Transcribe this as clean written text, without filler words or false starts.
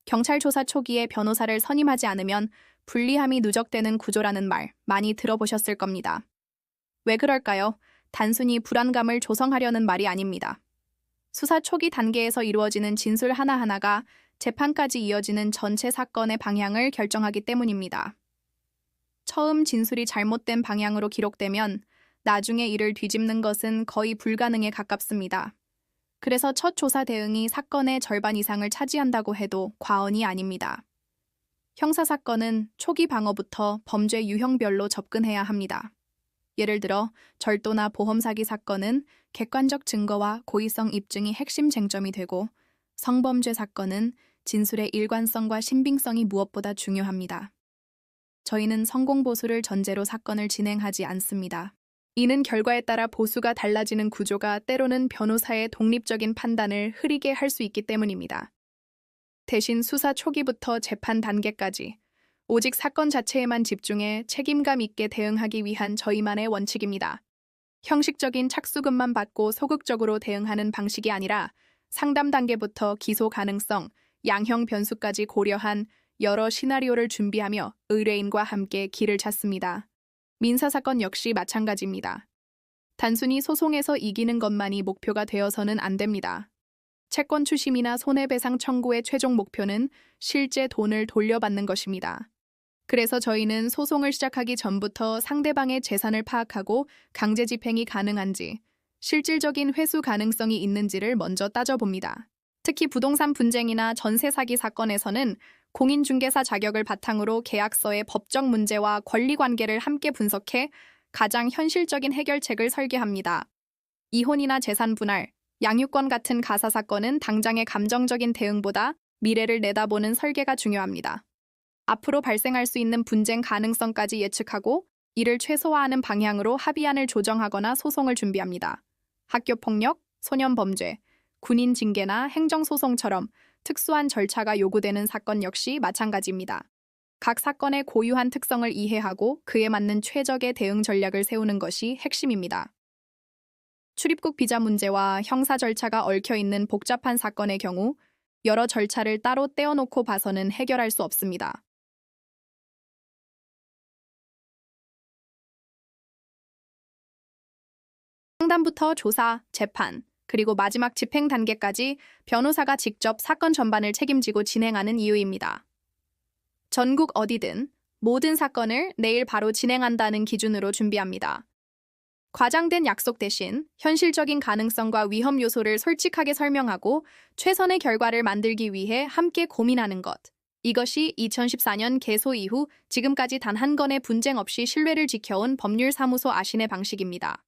경찰 조사 초기에 변호사를 선임하지 않으면 불리함이 누적되는 구조라는 말 많이 들어보셨을 겁니다. 왜 그럴까요? 단순히 불안감을 조성하려는 말이 아닙니다. 수사 초기 단계에서 이루어지는 진술 하나하나가 재판까지 이어지는 전체 사건의 방향을 결정하기 때문입니다. 처음 진술이 잘못된 방향으로 기록되면 나중에 이를 뒤집는 것은 거의 불가능에 가깝습니다. 그래서 첫 조사 대응이 사건의 절반 이상을 차지한다고 해도 과언이 아닙니다. 형사사건은 초기 방어부터 범죄 유형별로 접근해야 합니다. 예를 들어 절도나 보험 사기 사건은 객관적 증거와 고의성 입증이 핵심 쟁점이 되고, 성범죄 사건은 진술의 일관성과 신빙성이 무엇보다 중요합니다. 저희는 성공 보수를 전제로 사건을 진행하지 않습니다. 이는 결과에 따라 보수가 달라지는 구조가 때로는 변호사의 독립적인 판단을 흐리게 할 수 있기 때문입니다. 대신 수사 초기부터 재판 단계까지 오직 사건 자체에만 집중해 책임감 있게 대응하기 위한 저희만의 원칙입니다. 형식적인 착수금만 받고 소극적으로 대응하는 방식이 아니라 상담 단계부터 기소 가능성, 양형 변수까지 고려한 여러 시나리오를 준비하며 의뢰인과 함께 길을 찾습니다. 민사사건 역시 마찬가지입니다. 단순히 소송에서 이기는 것만이 목표가 되어서는 안 됩니다. 채권 추심이나 손해배상 청구의 최종 목표는 실제 돈을 돌려받는 것입니다. 그래서 저희는 소송을 시작하기 전부터 상대방의 재산을 파악하고 강제 집행이 가능한지, 실질적인 회수 가능성이 있는지를 먼저 따져봅니다. 특히 부동산 분쟁이나 전세 사기 사건에서는 공인중개사 자격을 바탕으로 계약서의 법적 문제와 권리관계를 함께 분석해 가장 현실적인 해결책을 설계합니다. 이혼이나 재산 분할, 양육권 같은 가사 사건은 당장의 감정적인 대응보다 미래를 내다보는 설계가 중요합니다. 앞으로 발생할 수 있는 분쟁 가능성까지 예측하고 이를 최소화하는 방향으로 합의안을 조정하거나 소송을 준비합니다. 학교폭력, 소년범죄, 군인 징계나 행정소송처럼 특수한 절차가 요구되는 사건 역시 마찬가지입니다. 각 사건의 고유한 특성을 이해하고 그에 맞는 최적의 대응 전략을 세우는 것이 핵심입니다. 출입국 비자 문제와 형사 절차가 얽혀있는 복잡한 사건의 경우 여러 절차를 따로 떼어놓고 봐서는 해결할 수 없습니다. 상담부터 조사, 재판, 그리고 마지막 집행 단계까지 변호사가 직접 사건 전반을 책임지고 진행하는 이유입니다. 전국 어디든 모든 사건을 내일 바로 진행한다는 기준으로 준비합니다. 과장된 약속 대신 현실적인 가능성과 위험 요소를 솔직하게 설명하고 최선의 결과를 만들기 위해 함께 고민하는 것. 이것이 2014년 개소 이후 지금까지 단 한 건의 분쟁 없이 신뢰를 지켜온 법률사무소 아신의 방식입니다.